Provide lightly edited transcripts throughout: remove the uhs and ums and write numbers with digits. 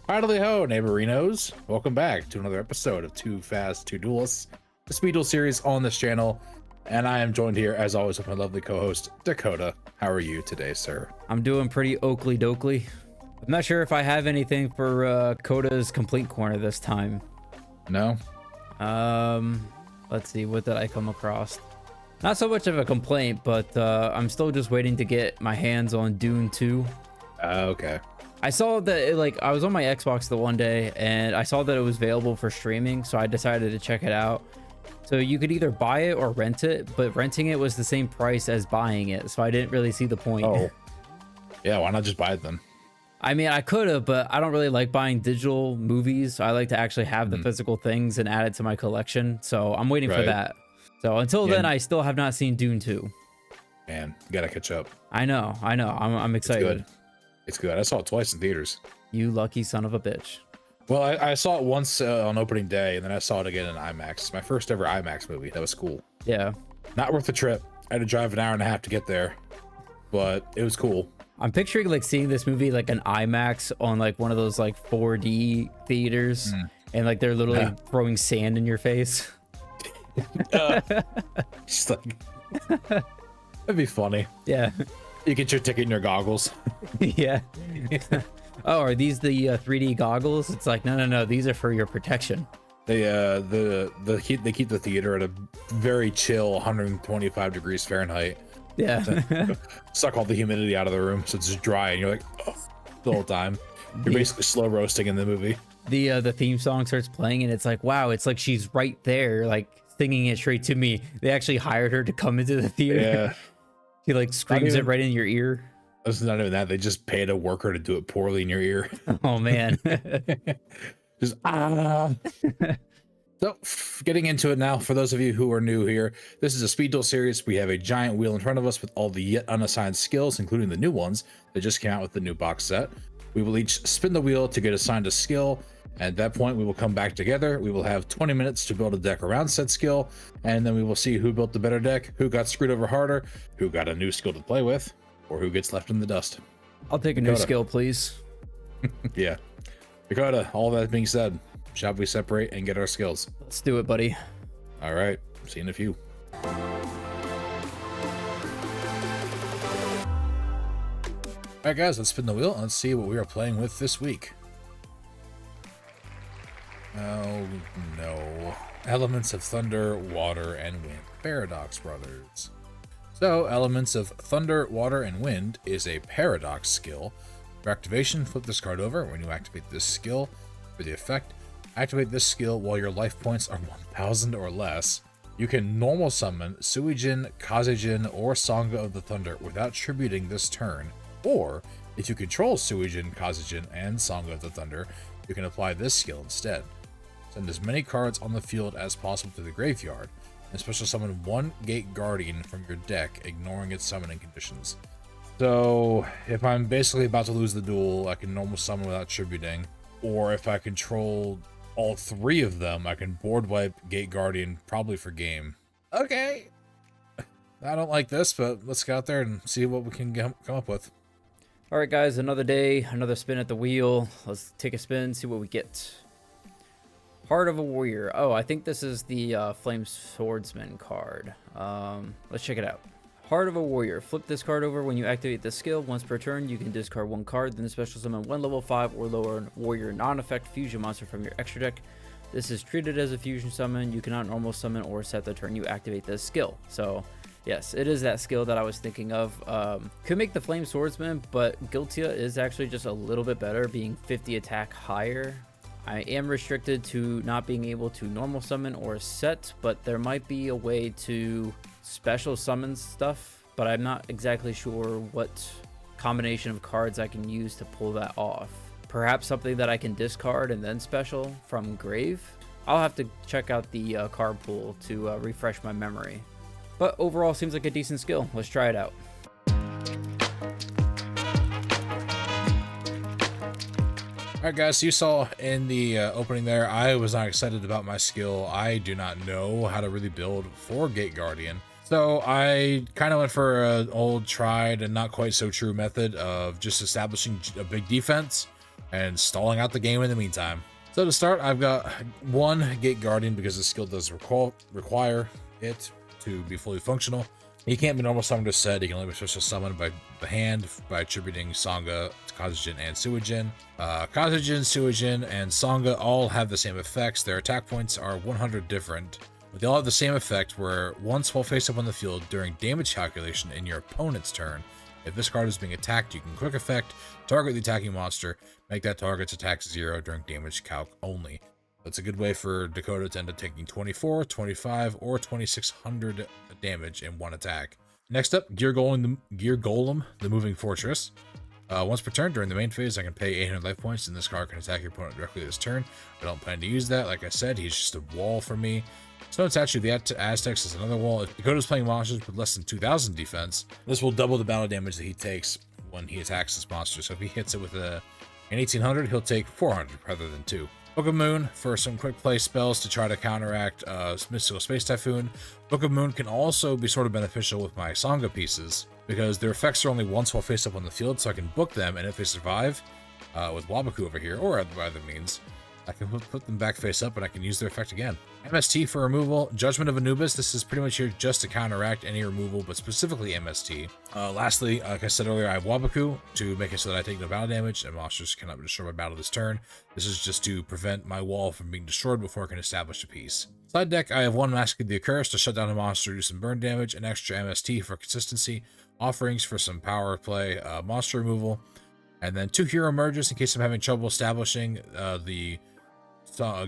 Howdy ho, neighborinos. Welcome back to another episode of Too Fast, Two Duelists, the Speed Duel series on this channel. And I am joined here, as always, with my lovely co-host, Dakota. How are you today, sir? I'm doing pretty oakley dokley. I'm not sure if I have anything for Coda's complaint corner this time. No? Let's see, what did I come across? Not so much of a complaint, but I'm still just waiting to get my hands on Dune 2. Okay. I saw that I was on my Xbox the one day and I saw that it was available for streaming, so I decided to check it out. So you could either buy it or rent it, but renting it was the same price as buying it, so I didn't really see the point. Oh. Yeah, why not just buy it then? I mean, I could have, but I don't really like buying digital movies. I like to actually have the physical things and add it to my collection. So I'm waiting for that. So until then, I still have not seen Dune 2. Man, you gotta catch up. I know. I'm excited. It's good. I saw it twice in theaters. You lucky son of a bitch. Well, I saw it once on opening day, and then I saw it again in IMAX. It's my first ever IMAX movie. That was cool. Yeah. Not worth the trip. I had to drive an hour and a half to get there, but it was cool. I'm picturing seeing this movie like an IMAX on one of those 4D theaters, and they're literally throwing sand in your face. Just that'd be funny. Yeah. You get your ticket and your goggles. Yeah. Oh, are these the 3D goggles? It's no. These are for your protection. They keep the theater at a very chill 125 degrees Fahrenheit. Yeah. Suck all the humidity out of the room so it's just dry, and you're like, oh, the whole time. You're basically slow roasting in the movie. The theme song starts playing, and it's wow, it's like she's right there, singing it straight to me. They actually hired her to come into the theater. Yeah. She screams it right in your ear. It's not even that. They just paid a worker to do it poorly in your ear. Oh man. Just So, getting into it now, for those of you who are new here, this is a Speed Duel series. We have a giant wheel in front of us with all the yet unassigned skills, including the new ones that just came out with the new box set. We will each spin the wheel to get assigned a skill. At that point, we will come back together. We will have 20 minutes to build a deck around said skill, and then we will see who built the better deck, who got screwed over harder, who got a new skill to play with, or who gets left in the dust. I'll take a new skill, please. Yeah. Dakota, all that being said, shall we separate and get our skills? Let's do it, buddy. All right. See you in a few. All right, guys, let's spin the wheel and let's see what we are playing with this week. Oh, no. Elements of Thunder, Water, and Wind. Paradox Brothers. So, Elements of Thunder, Water, and Wind is a Paradox skill. For activation, flip this card over. When you activate this skill, for the effect, activate this skill while your life points are 1,000 or less. You can normal summon Suijin, Kazejin, or Sangha of the Thunder without tributing this turn. Or, if you control Suijin, Kazejin, and Sangha of the Thunder, you can apply this skill instead. Send as many cards on the field as possible to the graveyard, and special summon one Gate Guardian from your deck, ignoring its summoning conditions. So, if I'm basically about to lose the duel, I can normal summon without tributing. Or if I control all three of them, I can board wipe Gate Guardian, probably for game. Okay. I don't like this, but let's go out there and see what we can come up with. All right, guys, another day, another spin at the wheel. Let's take a spin, see what we get. Heart of a Warrior. Oh, I think this is the Flame Swordsman card. Let's check it out. Heart of a Warrior. Flip this card over. When you activate this skill, once per turn, you can discard one card, then special summon one level 5 or lower warrior non-effect fusion monster from your extra deck. This is treated as a fusion summon. You cannot normal summon or set the turn you activate this skill. So, yes, it is that skill that I was thinking of. Could make the Flame Swordsman, but Giltia is actually just a little bit better, being 50 attack higher. I am restricted to not being able to normal summon or set, but there might be a way to special summon stuff, but I'm not exactly sure what combination of cards I can use to pull that off. Perhaps something that I can discard and then special from grave? I'll have to check out the card pool to refresh my memory. But overall, seems like a decent skill. Let's try it out. Alright guys, so you saw in the opening there, I was not excited about my skill. I do not know how to really build for Gate Guardian. So I kind of went for an old tried and not quite so true method of just establishing a big defense and stalling out the game in the meantime. So to start, I've got one Gate Guardian because the skill does require it to be fully functional. He can't be normal summoned or set. He can only be special summoned by the hand by attributing Sangha, Kazujin, and Suijin. Kazujin, Suijin, and Sangha all have the same effects. Their attack points are 100 different, but they all have the same effect where once while face up on the field during damage calculation in your opponent's turn, if this card is being attacked, you can quick effect, target the attacking monster, make that target's attack 0 during damage calc only. That's a good way for Dakota to end up taking 24, 25, or 2600 damage in one attack. Next up, Gear Golem, the Moving Fortress. Once per turn during the main phase, I can pay 800 life points, and this card can attack your opponent directly this turn. I don't plan to use that. Like I said, he's just a wall for me. Stone Statue of the Aztecs is another wall. If Dakota's playing monsters with less than 2000 defense, this will double the battle damage that he takes when he attacks this monster. So if he hits it with an 1800, he'll take 400 rather than 2. Book of Moon for some quick play spells to try to counteract Mystical Space Typhoon. Book of Moon can also be sort of beneficial with my Sangha pieces because their effects are only once while face up on the field, so I can book them, and if they survive with Wabaku over here or other means, I can put them back face up and I can use their effect again. MST for removal. Judgment of Anubis. This is pretty much here just to counteract any removal, but specifically MST. Lastly, like I said earlier, I have Wabaku to make it so that I take no battle damage and monsters cannot be destroyed by battle this turn. This is just to prevent my wall from being destroyed before I can establish a piece. Side deck, I have one Mask of the Accursed to shut down a monster, do some burn damage, an extra MST for consistency, offerings for some power play, monster removal, and then 2 Hero Merges in case I'm having trouble establishing the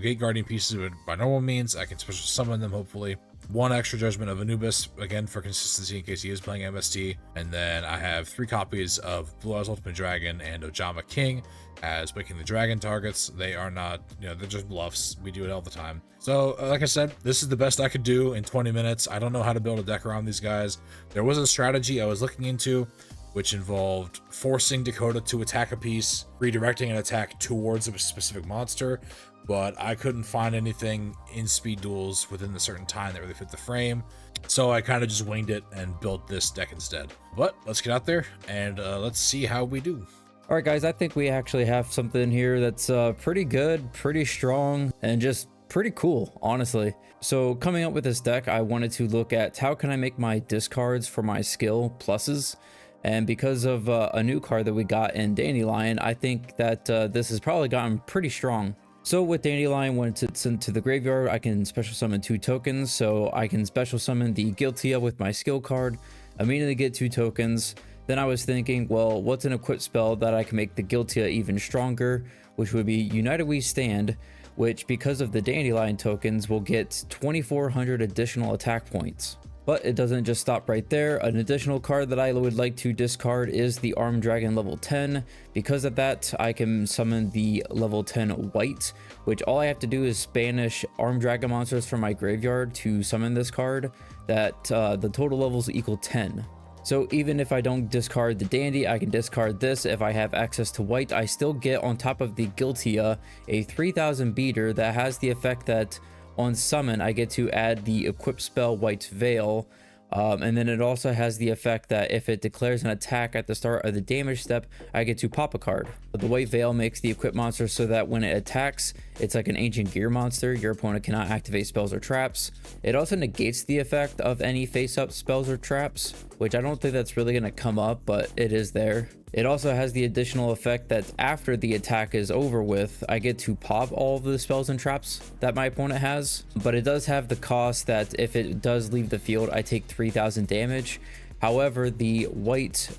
Gate Guardian pieces by normal means. I can special summon them, hopefully. 1 extra Judgment of Anubis, again for consistency in case he is playing MST. And then I have 3 copies of Blue Eyes Ultimate Dragon and Ojama King as Waking the Dragon targets. They are not, they're just bluffs. We do it all the time. So, like I said, this is the best I could do in 20 minutes. I don't know how to build a deck around these guys. There was a strategy I was looking into, which involved forcing Dakota to attack a piece, redirecting an attack towards a specific monster, but I couldn't find anything in Speed Duels within a certain time that really fit the frame, so I kind of just winged it and built this deck instead. But let's get out there and let's see how we do. All right, guys, I think we actually have something here that's pretty good, pretty strong, and just pretty cool, honestly. So coming up with this deck, I wanted to look at how can I make my discards for my skill pluses. And because of a new card that we got in Dandelion, I think that this has probably gotten pretty strong. So with Dandelion, when it's sent to the graveyard, I can special summon 2 tokens. So I can special summon the Guiltia with my skill card, immediately get 2 tokens. Then I was thinking, well, what's an equipped spell that I can make the Guiltia even stronger, which would be United We Stand, which because of the Dandelion tokens will get 2400 additional attack points. But it doesn't just stop right there. An additional card that I would like to discard is the Armed Dragon level 10. Because of that, I can summon the level 10 white, which all I have to do is banish Armed Dragon monsters from my graveyard to summon this card, that the total levels equal 10. So even if I don't discard the Dandy, I can discard this. If I have access to white, I still get on top of the Guiltia a 3000 beater that has the effect that on summon, I get to add the equipped spell White's Veil, and then it also has the effect that if it declares an attack at the start of the damage step, I get to pop a card. The White Veil makes the equipped monster so that when it attacks, it's like an ancient gear monster. Your opponent cannot activate spells or traps. It also negates the effect of any face-up spells or traps, which I don't think that's really going to come up, but it is there. It also has the additional effect that after the attack is over with, I get to pop all of the spells and traps that my opponent has, but it does have the cost that if it does leave the field, I take 3000 damage. However, the white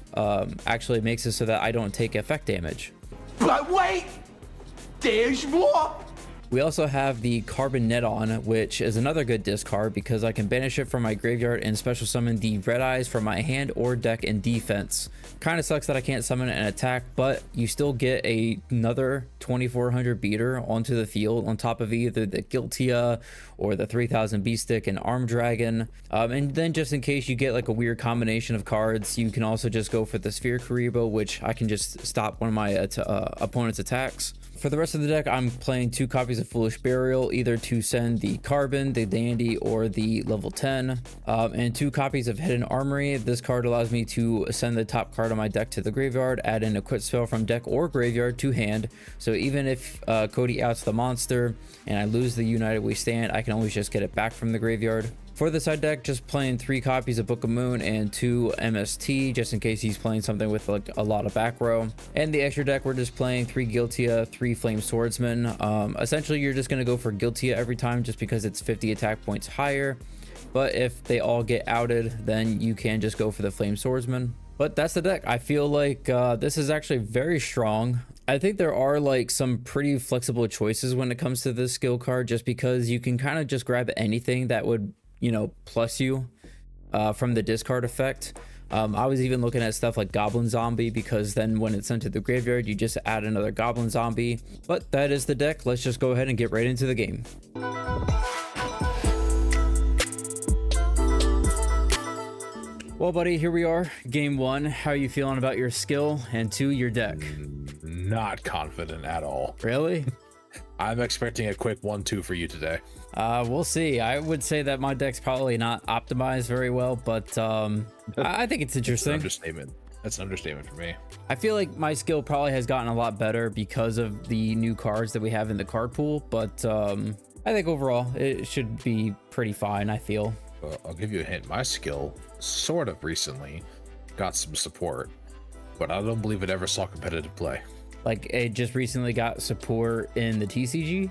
actually makes it so that I don't take effect damage. But wait, there's more! We also have the Carbon Neton, which is another good discard because I can banish it from my graveyard and special summon the Red Eyes from my hand or deck in defense. Kind of sucks that I can't summon it in attack, but you still get another 2400 beater onto the field on top of either the Guiltia or the 3000 Beast Stick and Armed Dragon. And then just in case you get like a weird combination of cards, you can also just go for the Sphere Karibo, which I can just stop one of my opponent's attacks. for the rest of the deck, I'm playing 2 copies of Foolish Burial, either to send the Carbon, the Dandy, or the level 10, and 2 copies of Hidden Armory. This card allows me to send the top card of my deck to the graveyard, add an equipped spell from deck or graveyard to hand. So even if Cody outs the monster and I lose the United We Stand, I can always just get it back from the graveyard. For the side deck, just playing 3 copies of Book of Moon and 2 MST, just in case he's playing something with like a lot of back row. And the extra deck, we're just playing 3 Guiltia, 3 Flame Swordsman. Essentially, you're just going to go for Guiltia every time just because it's 50 attack points higher. But if they all get outed, then you can just go for the Flame Swordsman. But that's the deck. I feel like this is actually very strong. I think there are like some pretty flexible choices when it comes to this skill card, just because you can kind of just grab anything that would, you know, plus you from the discard effect. I was even looking at stuff like Goblin Zombie, because then when it's sent to the graveyard, you just add another Goblin Zombie. But that is the deck. Let's just go ahead and get right into the game. Well, buddy, here we are. Game 1. How are you feeling about your skill? And 2, your deck. Not confident at all. Really? I'm expecting a quick 1-2 for you today. We'll see. I would say that my deck's probably not optimized very well, but I think it's interesting. That's an understatement. That's an understatement for me. I feel like my skill probably has gotten a lot better because of the new cards that we have in the card pool, but I think overall it should be pretty fine, I feel. I'll give you a hint. My skill sort of recently got some support, but I don't believe it ever saw competitive play. Like, it just recently got support in the TCG?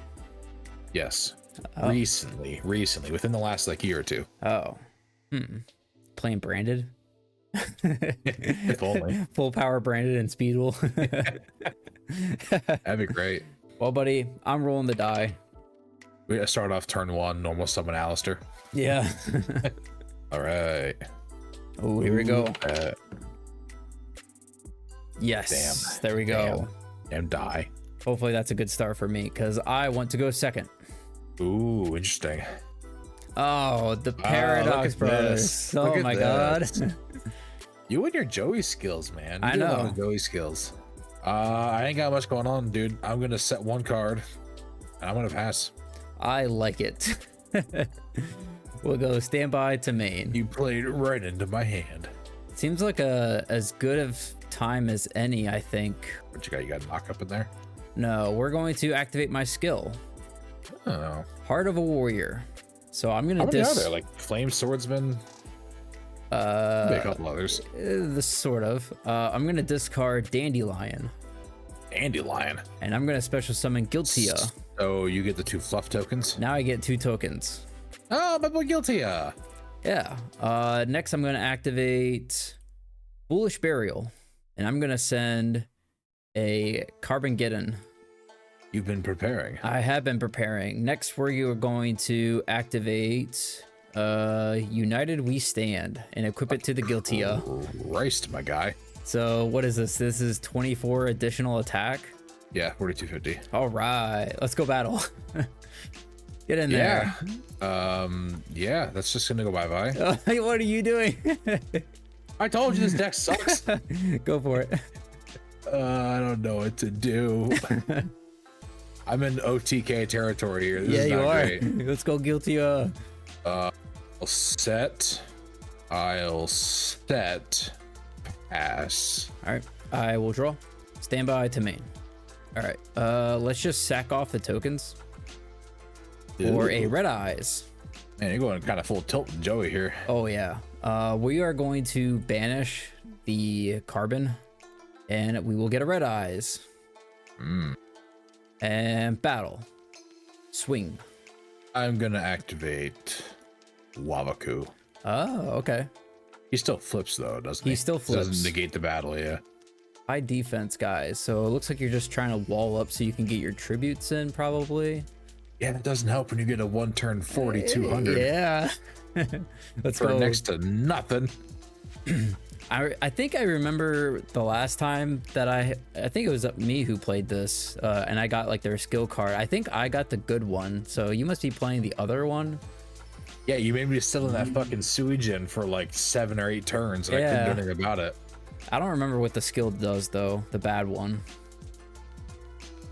Yes. Recently, within the last like year or 2. Oh. Playing branded? If only. Full power branded and Speed Duel. That'd be great. Well, buddy, I'm rolling the die. We gotta start off turn 1, normal summon Alistair. Yeah. All right. Oh, here we go. Yes. Damn. There we go. And die. Hopefully that's a good start for me, because I want to go second. Ooh, interesting. Oh, the Paradox Brothers. Oh my god. You and your Joey skills, man. I know. A lot of Joey skills. I ain't got much going on, dude. I'm gonna set 1 card and I'm gonna pass. I like it. We'll go standby to main. You played right into my hand. Seems like as good of time as any, I think. What you got? You got a knock up in there? No, we're going to activate my skill. Oh. Heart of a Warrior. So I'm gonna How many are there? Like Flame Swordsman? Maybe a couple others. This sort of. I'm gonna discard Dandelion. Dandelion. And I'm gonna special summon Guiltia. So you get the 2 fluff tokens. Now I get 2 tokens. Oh, my boy Guiltia. Yeah. Next I'm gonna activate Foolish Burial. And I'm gonna send a Carbon Geddon. You've been preparing. I have been preparing. Next, we're going to activate United We Stand and equip it to the Guiltia. Christ, my guy. So what is this? This is 24 additional attack. Yeah, 4250. All right, let's go battle. Get in there. Yeah, that's just gonna go bye-bye. What are you doing? I told you this deck sucks. Go for it. I don't know what to do. I'm in OTK territory here. This Yeah, is you not are. great. Let's go Guiltia. I'll set. Pass. All right, I will draw. Stand by to main. All right, let's just sack off the tokens. Or a Red Eyes. Man, you're going kind of full tilt with Joey here. Oh yeah. We are going to banish the Carbon, and we will get a Red Eyes. And battle. Swing. I'm gonna activate Wabaku. Oh, okay. He still flips though, doesn't he? He still flips. Doesn't negate the battle, yeah. High defense, guys. So it looks like you're just trying to wall up so you can get your tributes in, probably. Yeah, that doesn't help when you get a 1-turn 4,200. Yeah. Let's for go. next to nothing. I think I remember the last time that I think it was me who played this, and I got like their skill card. I think I got the good one, so you must be playing the other one. Yeah, you made me still in that fucking Suijin for like 7 or 8 turns, and I couldn't do anything about it. I don't remember what the skill does though, the bad one.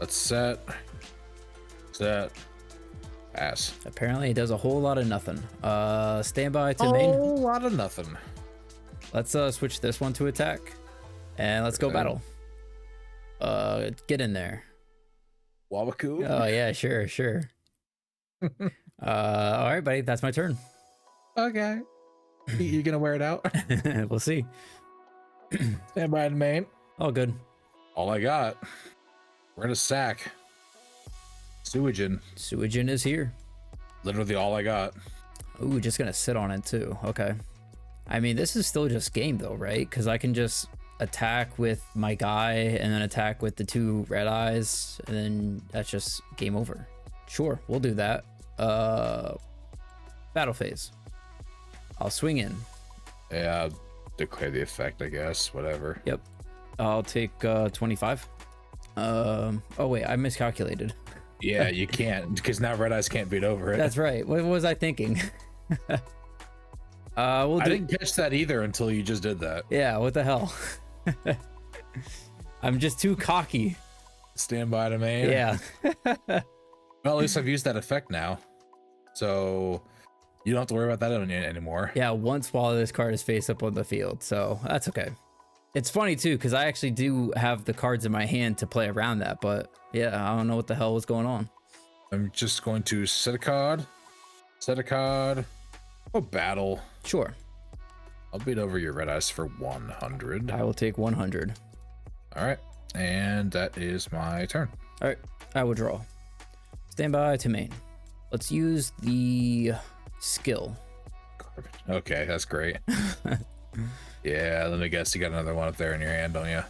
Let's set. Pass. Apparently it does a whole lot of nothing. Standby to main. Whole lot of nothing. Let's switch this one to attack. And let's go battle. Get in there. Wabaku. Oh yeah, sure. All right, buddy, that's my turn. Okay. You gonna wear it out? We'll see. Stand by the main. All good. All I got. We're in a sack. Sewagin is here. Literally all I got. Ooh, just gonna sit on it too. Okay. I mean, this is still just game though, right? Because I can just attack with my guy and then attack with the 2 red eyes, and then that's just game over. Sure, we'll do that. Battle phase. I'll swing in. Yeah, declare the effect, I guess. Whatever. Yep. I'll take 25. Oh wait, I miscalculated. Yeah, you can't, because now red eyes can't beat over it. That's right. What was I thinking? I didn't catch that either until you just did that. Yeah, what the hell? I'm just too cocky. Stand by to main. Yeah. Well, at least I've used that effect now, so you don't have to worry about that anymore. Yeah, once while this card is face up on the field, so that's okay. It's funny too, because I actually do have the cards in my hand to play around that, but yeah, I don't know what the hell was going on. I'm just going to set a card. Oh, battle. Sure. I'll beat over your red eyes for 100. I will take 100. All right, and that is my turn. All right, I will draw. Stand by to main. Let's use the skill. Okay, that's great. Yeah, let me guess, you got another one up there in your hand, don't you?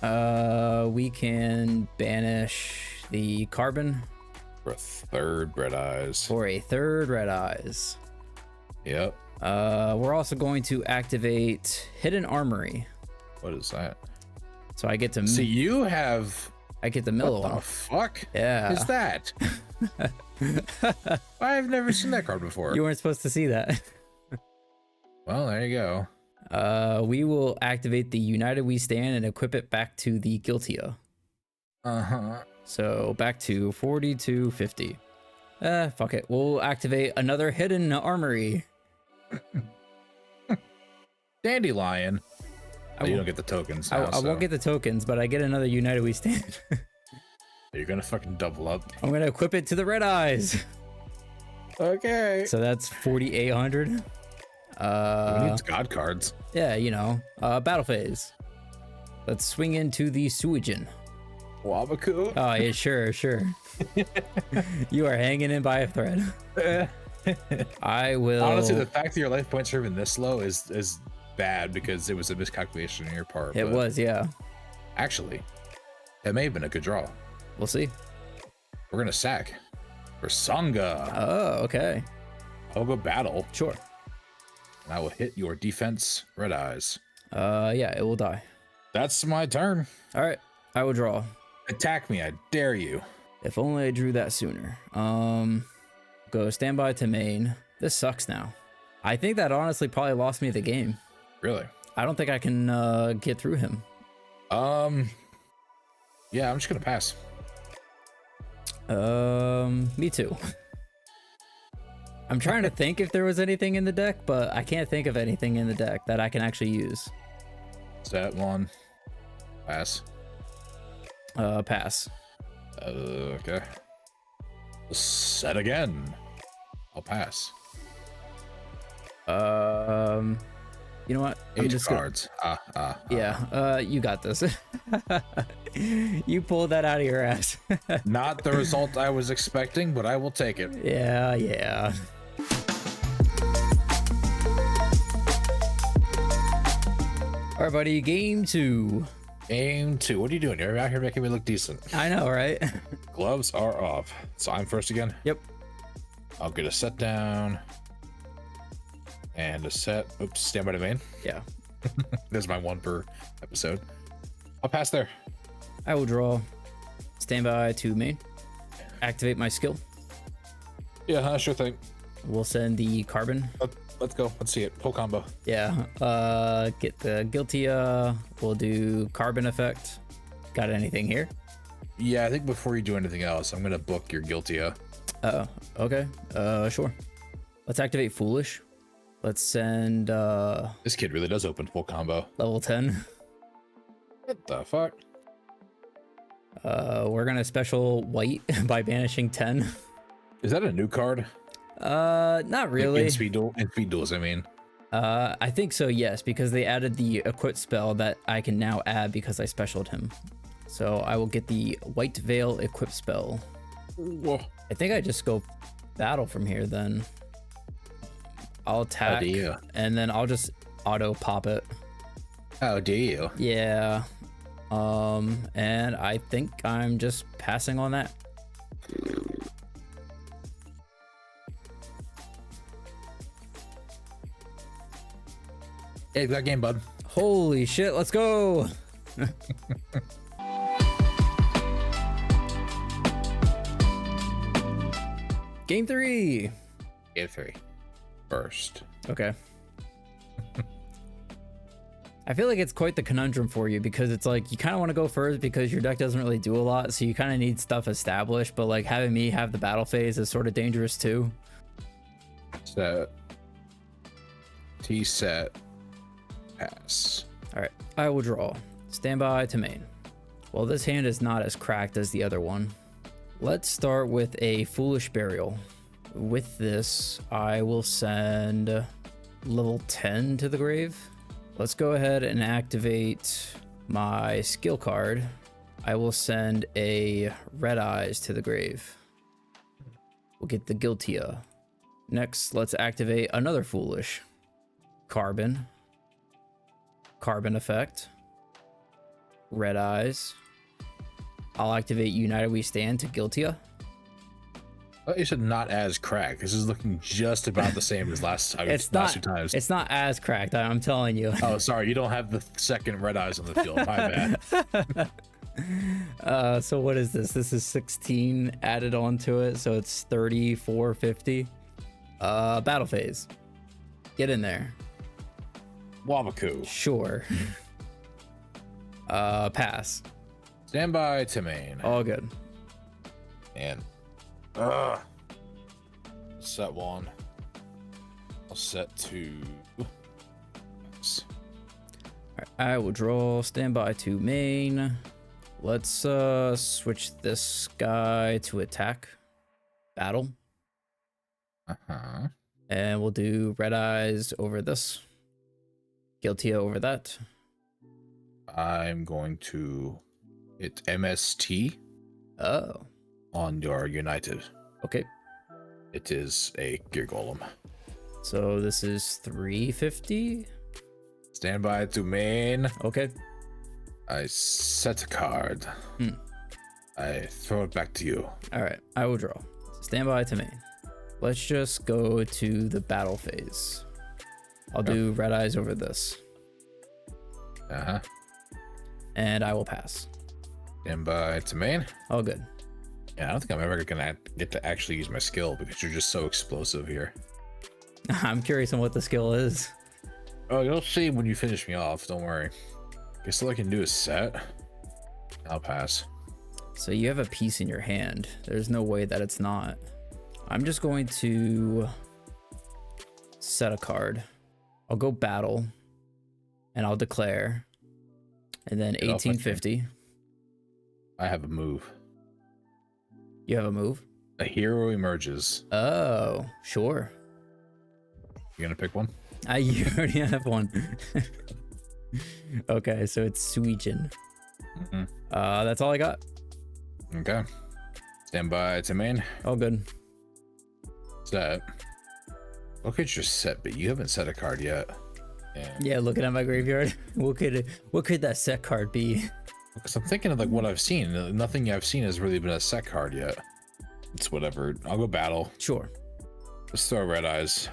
We can banish the carbon For a 3rd red eyes. for a 3rd red eyes. Yep. We're also going to activate Hidden Armory. What is that? So I get to See, you have... I get the middle What the one. fuck Yeah. is that? I've never seen that card before. You weren't supposed to see that. Well, there you go. We will activate the United We Stand and equip it back to the YuGiOh. Uh-huh. So back to 4250. Fuck it. We'll activate another Hidden Armory. Dandelion. Oh, you don't get the tokens now, I won't get the tokens, but I get another United We Stand. You're gonna fucking double up. I'm gonna equip it to the red eyes. Okay. So that's 4,800. We need god cards. Yeah, you know, battle phase. Let's swing into the Sewagin. Wabaku. Oh yeah, sure. You are hanging in by a thread. I will. Honestly, the fact that your life points are even this low is bad, because it was a miscalculation on your part. It was, yeah. Actually, it may have been a good draw. We'll see. We're gonna sack for Sangha. Oh, okay. I'll go battle, Sure. and I will hit your defense red eyes. Yeah, it will die. That's my turn. All right, I will draw. Attack me, I dare you. If only I drew that sooner. Go standby to main. This sucks now. I think that honestly probably lost me the game. Really? I don't think I can get through him. Yeah, I'm just gonna pass. Me too. I'm trying to think if there was anything in the deck, but I can't think of anything in the deck that I can actually use. Set one. Pass. Pass. Okay. Set again. I'll pass. You know what? I'm 8 just cards. Yeah, you got this. You pulled that out of your ass. Not the result I was expecting, but I will take it. Yeah. All right, buddy. Game 2. Game 2. What are you doing? You're out here making me look decent. I know, right? Gloves are off. So I'm first again? Yep. I'll get a set down. And a set. Oops, stand by the main. Yeah. There's my one per episode. I'll pass there. I will draw. Standby to main. Activate my skill. Yeah, sure thing. We'll send the carbon. Let's go. Let's see it. Full combo. Yeah. Get the YuGiOh. We'll do carbon effect. Got anything here? Yeah, I think before you do anything else, I'm gonna book your YuGiOh. Oh, okay. Sure. Let's activate Foolish. Let's send This kid really does open full combo. level 10. What the fuck? We're gonna special white by banishing 10. Is that a new card? Not really. In Speed Duels, I mean. I think so, yes, because they added the equip spell that I can now add because I specialed him. So I will get the White Veil equip spell. Whoa. I think I just go battle from here then. I'll attack, and then I'll just auto pop it. How do you? Yeah. And I think I'm just passing on that. Hey, that game, bud. Holy shit, let's go. Game 3. Game 3. First. Okay. I feel like it's quite the conundrum for you because it's like you kind of want to go first because your deck doesn't really do a lot, so you kind of need stuff established, but like having me have the battle phase is sort of dangerous too. Set. T set. Pass. All right, I will draw. Stand by to main. Well, this hand is not as cracked as the other one. Let's start with a Foolish Burial. With this, I will send level 10 to the grave. Let's go ahead and activate my skill card. I will send a Red Eyes to the grave. We'll get the YuGiOh. Next, let's activate another Foolish. Carbon effect. Red Eyes. I'll activate United We Stand to YuGiOh. Oh, you said not as cracked. This is looking just about the same as last time. Last two times. It's not as cracked, I'm telling you. Oh, sorry. You don't have the second Red Eyes on the field. My bad. So what is this? This is 16 added onto it, so it's 3450. Battle phase. Get in there. Wabaku. Sure. Pass. Stand by to main. All good. And set one. I'll set two. Nice. All right, I will draw. Stand by to main. Let's switch this guy to attack. Battle. And we'll do Red Eyes over this. YuGiOh over that. I'm going to hit MST. Oh. On your United. Okay. It is a Gear Golem. So this is 350. Stand by to main. Okay. I set a card. I throw it back to you. All right. I will draw. Stand by to main. Let's just go to the battle phase. I'll do Red Eyes over this. And I will pass. Stand by to main. All good. Yeah, I don't think I'm ever gonna get to actually use my skill because you're just so explosive here. I'm curious on what the skill is. Oh, you'll see when you finish me off. Don't worry. Guess all I can do is set. I'll pass. So you have a piece in your hand. There's no way that it's not. I'm just going to set a card. I'll go battle and I'll declare. And then 1850. I have a move. You have a move? A hero emerges. Oh, sure. You gonna pick one? You already have one. Okay, so it's Suijin. That's all I got. Okay. Stand by to main. All good. Set. Look at your set, but you haven't set a card yet. Yeah, looking at my graveyard. What could that set card be? Because I'm thinking of like what I've seen. Nothing I've seen has really been a set card yet. It's whatever. I'll go battle. Sure. Let's throw Red Eyes.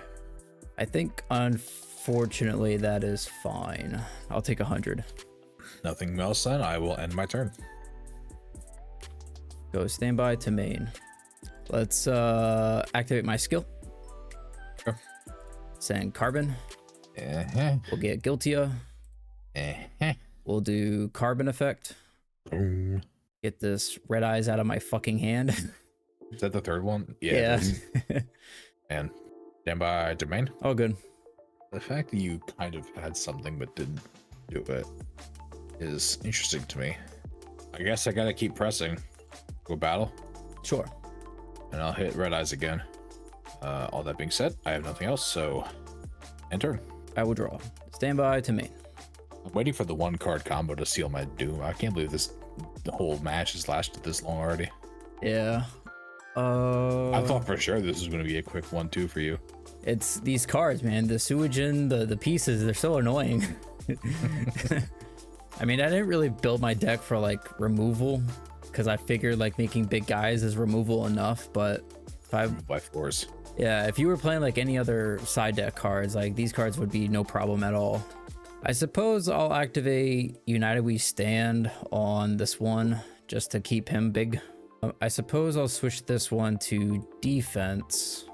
I think unfortunately that is fine. I'll take 100. Nothing else then. I will end my turn. Go standby to main. Let's activate my skill. Sure. Send carbon. We'll get YuGiOh. We'll do carbon effect. Boom. Get this red eyes out of my fucking hand. Is that the third one? Yeah. And stand by domain. Oh, good. The fact that you kind of had something but didn't do it is interesting to me. I guess I gotta keep pressing. Go battle. Sure. And I'll hit red eyes again. All that being said, I have nothing else, so end turn. I will draw. Stand by to main. I'm waiting for the 1-card combo to seal my doom. I can't believe the whole match has lasted this long already. Yeah. I thought for sure this was going to be a quick 1-2 for you. It's these cards, man. The Suijin, the pieces, they're so annoying. I mean, I didn't really build my deck for like removal because I figured like making big guys is removal enough, but if I By force. yeah, if you were playing like any other side deck cards, like these cards would be no problem at all. I suppose I'll activate United We Stand on this one just to keep him big. I suppose I'll switch this one to defense.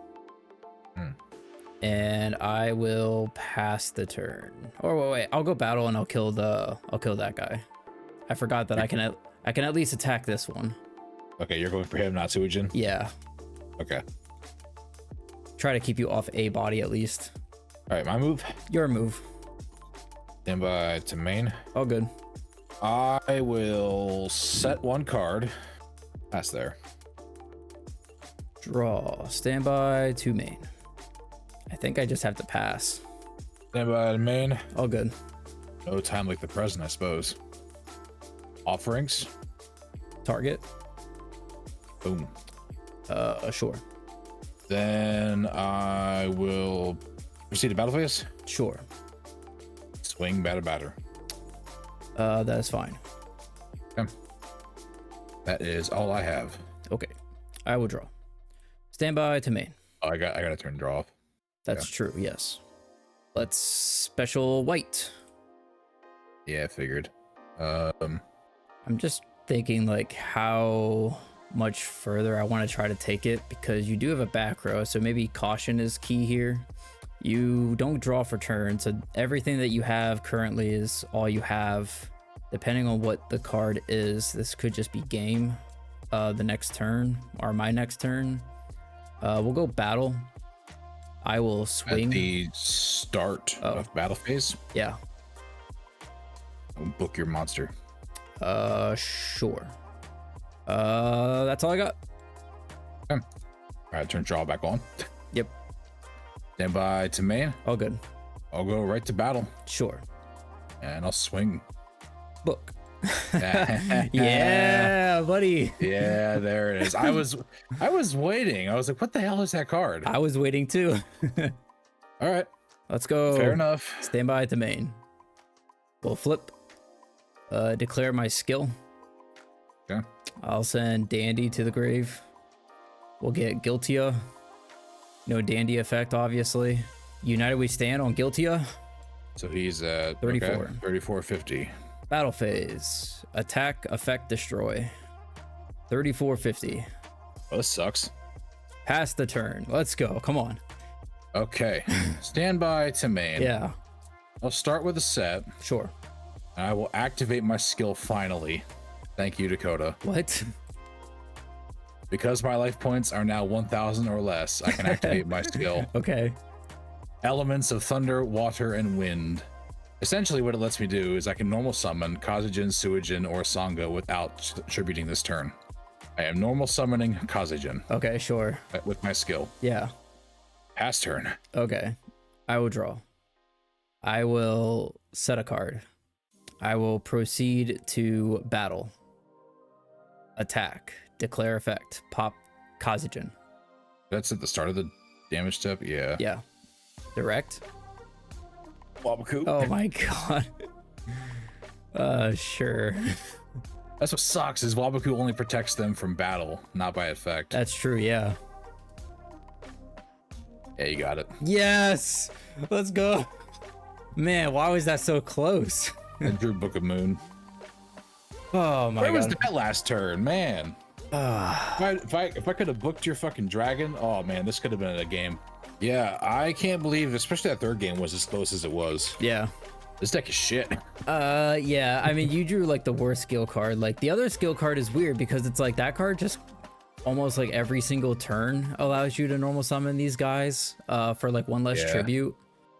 And I will pass the turn. Or wait, I'll go battle and I'll kill that guy. I forgot that I can at least attack this one. Okay, you're going for him, not Suijin? Yeah. Okay. Try to keep you off a body at least. All right, my move. Your move. Stand by to main. All good. I will set 1 card. Pass there. Draw. Stand by to main. I think I just have to pass. Stand by to main. All good. No time like the present, I suppose. Offerings. Target. Boom. Sure. Then I will proceed to battle phase. Sure. Swing, batter. That is fine. Okay. That is all I have. Okay. I will draw. Stand by to main. Oh, I got to turn draw off. That's true, yes. Let's special white. Yeah, I figured. I'm just thinking like how much further I want to try to take it because you do have a back row, so maybe caution is key here. You don't draw for turn, so everything that you have currently is all you have. Depending on what the card is, this could just be game the next turn or my next turn. We'll go battle. I will swing. At the start of battle phase, Yeah. book your monster. Sure. That's all I got. Okay. All right, turn draw back on. Yep. Stand by to main. All good. I'll go right to battle Sure. and I'll swing. Book. Yeah, buddy. Yeah, there it is. I was waiting. I was like, what the hell is that card? I was waiting too. All right, Let's go. fair enough. Stand by at the main. We'll flip. Declare my skill. Okay. I'll send Dandy to the grave. We'll get Guiltia. No Dandy effect, obviously. United We Stand on Guiltia. So he's at 34. Okay, 3450. Battle phase. Attack, effect, destroy. 3450. Well, this sucks. Pass the turn. Let's go. Come on. Okay, stand by to main. Yeah, I'll start with a set. sure. And I will activate my skill finally. Thank you, Dakota. What? Because my life points are now 1,000 or less, I can activate my skill. Okay. Elements of thunder, water, and wind. Essentially, what it lets me do is I can normal summon Kazejin, Suijin, or Sangha without attributing this turn. I am normal summoning Kazejin Okay, sure. with my skill. Yeah. Pass turn. Okay. I will draw. I will set a card. I will proceed to battle. Attack. Declare effect. Pop Kazejin. That's at the start of the damage step? Yeah. Yeah. Direct. Wabaku. Oh my god. Sure. That's what sucks, is Wabaku only protects them from battle, not by effect. That's true, yeah. Yeah, you got it. Yes! Let's go. Man, why was that so close? I drew Book of Moon. Oh my Where was god. that last turn, man? If I could have booked your fucking dragon, oh man, this could have been a game. Yeah, I can't believe, especially that third game was as close as it was. Yeah. This deck is shit. Yeah, I mean, you drew like the worst skill card. Like the other skill card is weird because it's like that card just almost like every single turn allows you to normal summon these guys for like one less tribute.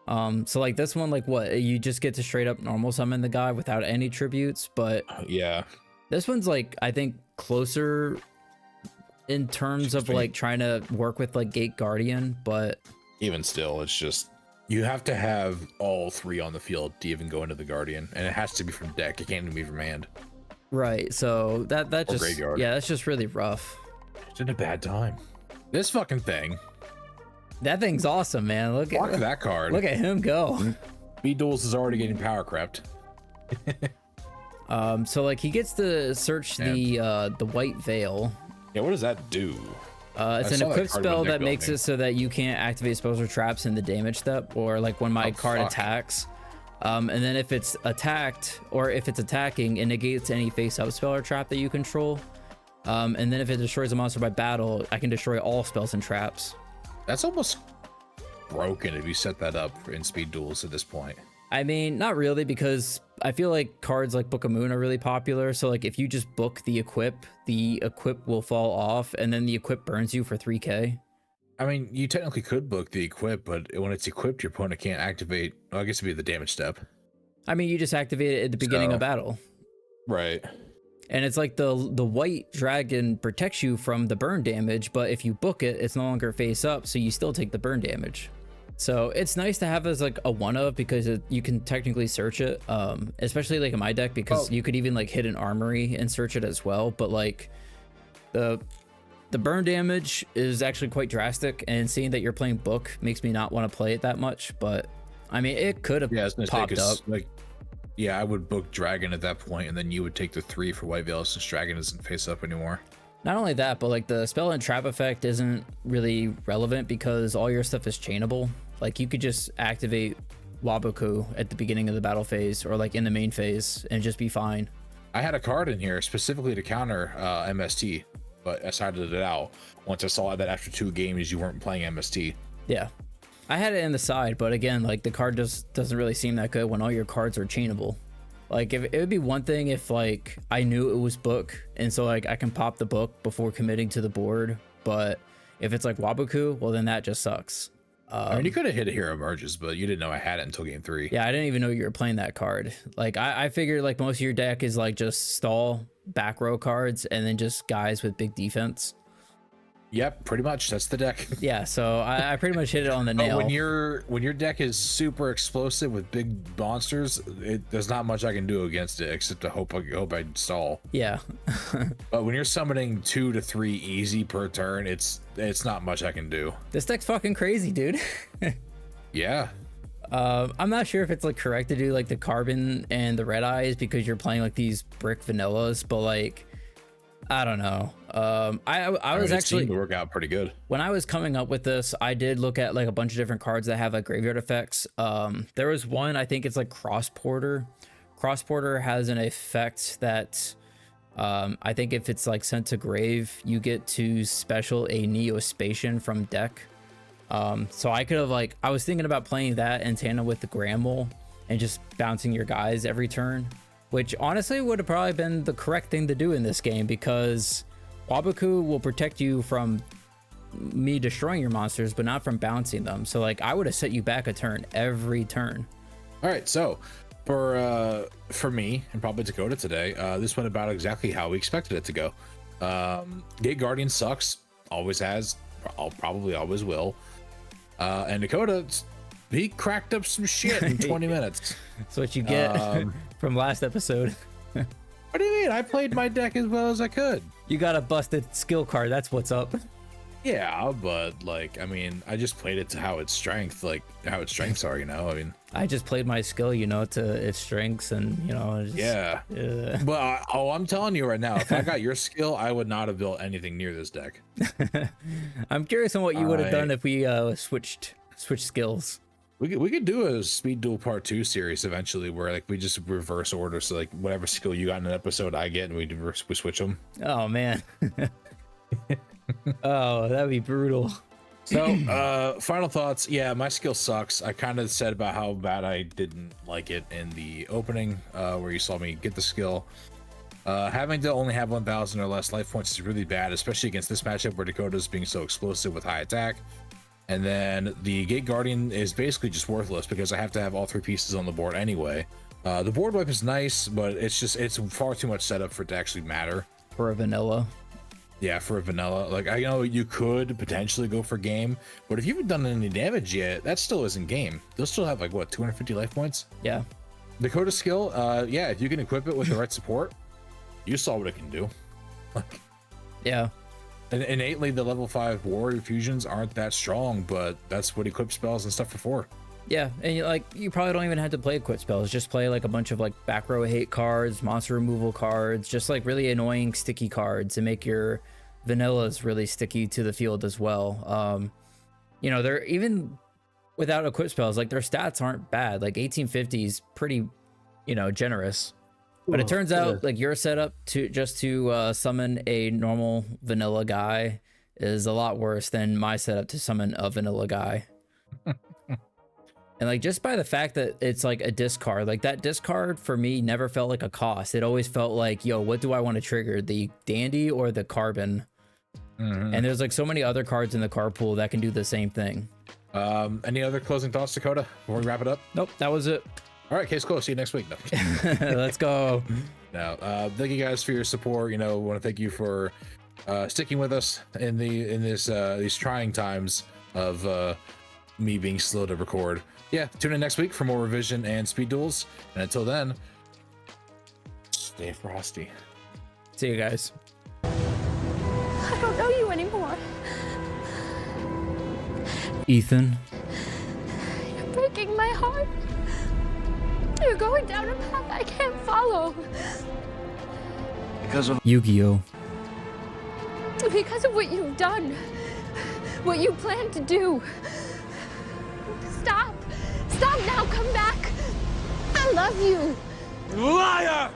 So like this one, like what, you just get to straight up normal summon the guy without any tributes, but yeah, this one's like I think closer in terms of like trying to work with like Gate Guardian, but even still, it's just you have to have all 3 on the field to even go into the Guardian, and it has to be from deck. It can't even be from hand. Right. So that just graveyard. Yeah, that's just really rough. It's in a bad time. This fucking thing. That thing's awesome, man. Look at that card. Look at him go. Speed Duels is already getting power crept. So like he gets to search the white veil. Yeah, what does that do? It's an equipped spell that makes it so that you can't activate spells or traps in the damage step, or like when my card attacks. And then if it's attacked, or if it's attacking, it negates any face-up spell or trap that you control. And then if it destroys a monster by battle, I can destroy all spells and traps. That's almost broken if you set that up in Speed Duels at this point. I mean, not really, because I feel like cards like Book of Moon are really popular. So like if you just book the equip will fall off, and then the equip burns you for 3k. I mean, you technically could book the equip, but when it's equipped, your opponent can't activate. Well, I guess it'd be the damage step. I mean, you just activate it at the beginning of battle. Right. And it's like the white dragon protects you from the burn damage, but if you book it, it's no longer face up, so you still take the burn damage. So it's nice to have as like a one of, because you can technically search it, especially like in my deck, because you could even like hit an armory and search it as well. But like the burn damage is actually quite drastic, and seeing that you're playing book makes me not want to play it that much. But I mean, it could have popped up. Like, yeah, I would book dragon at that point, and then you would take the 3 for white veil since dragon isn't face up anymore. Not only that, but like the spell and trap effect isn't really relevant because all your stuff is chainable. Like you could just activate Waboku at the beginning of the battle phase, or like in the main phase, and just be fine. I had a card in here specifically to counter MST, but I sided it out once I saw that after 2 games you weren't playing MST. Yeah, I had it in the side, but again, like the card just doesn't really seem that good when all your cards are chainable. Like if it would be one thing if like I knew it was book, and so like I can pop the book before committing to the board, but if it's like Waboku, well then that just sucks. I mean, you could have hit a Hero Emerges, but you didn't know I had it until game 3. Yeah, I didn't even know you were playing that card. Like I figured like most of your deck is like just stall back row cards and then just guys with big defense. Yep, pretty much. That's the deck. Yeah, so I pretty much hit it on the nail. When your deck is super explosive with big monsters, there's not much I can do against it except to hope I stall. Yeah. But when you're summoning 2 to 3 easy per turn, it's not much I can do. This deck's fucking crazy, dude. Yeah. I'm not sure if it's like correct to do like the carbon and the red eyes because you're playing like these brick vanillas, but like I don't know. I was actually to work out pretty good. When I was coming up with this, I did look at like a bunch of different cards that have like graveyard effects. There was one, I think it's like Cross Porter. Cross Porter has an effect that I think if it's like sent to grave, you get to special a Neospatian from deck. So I could have like, I was thinking about playing that in tandem with the Gramble and just bouncing your guys every turn, which honestly would have probably been the correct thing to do in this game because Waboku will protect you from me destroying your monsters, but not from bouncing them. So like I would have set you back a turn every turn. All right, so for me and probably Dakota today, this went about exactly how we expected it to go. Gate Guardian sucks, always has, probably always will. And Dakota, he cracked up some shit in 20 minutes. That's what you get from last episode. What do you mean? I played my deck as well as I could. You got a busted skill card. That's what's up. Yeah, but like, I mean, I just played it to how its strengths are, you know? I mean, I just played my skill, you know, to its strengths and, you know, just, yeah. But I'm telling you right now, if I got your skill, I would not have built anything near this deck. I'm curious on what you would have done if we switched skills. We could do a Speed Duel Part 2 series eventually where like we just reverse order. So like whatever skill you got in an episode, I get, and we switch them. Oh, man. Oh, that'd be brutal. So, final thoughts. Yeah, my skill sucks. I kind of said about how bad I didn't like it in the opening, where you saw me get the skill. Having to only have 1,000 or less life points is really bad, especially against this matchup where Dakota's being so explosive with high attack. And then the Gate Guardian is basically just worthless because I have to have all 3 pieces on the board anyway. The board wipe is nice, but it's far too much setup for it to actually matter. For a vanilla. Yeah, for a vanilla. Like, I know you could potentially go for game, but if you haven't done any damage yet, that still isn't game. They'll still have, like, what, 250 life points? Yeah. Dakota skill, yeah, if you can equip it with the right support, you saw what it can do. Like, yeah. and innately, the level 5 warrior fusions aren't that strong, but that's what equip spells and stuff are for. Yeah, and you probably don't even have to play equip spells. Just play like a bunch of like back row hate cards, monster removal cards, just like really annoying sticky cards, and make your vanillas really sticky to the field as well. You know, they're even without equip spells, like their stats aren't bad. Like 1850 is pretty, you know, generous. But it turns out like your setup to summon a normal vanilla guy is a lot worse than my setup to summon a vanilla guy. And like just by the fact that it's like a discard, like that discard for me never felt like a cost. It always felt like, yo, what do I want to trigger, the dandy or the carbon? And there's like so many other cards in the card pool that can do the same thing. Any other closing thoughts, Dakota, before we wrap it up? Nope, that was it. All right, case closed. See you next week. No. Let's go. Now, thank you guys for your support. You know, want to thank you for sticking with us in these trying times of me being slow to record. Yeah, tune in next week for more revision and speed duels. And until then, stay frosty. See you guys. I don't know you anymore. Ethan. You're breaking my heart. You're going down a path I can't follow. Because of YuGiOh. Because of what you've done. What you plan to do. Stop. Stop now. Come back. I love you. liar!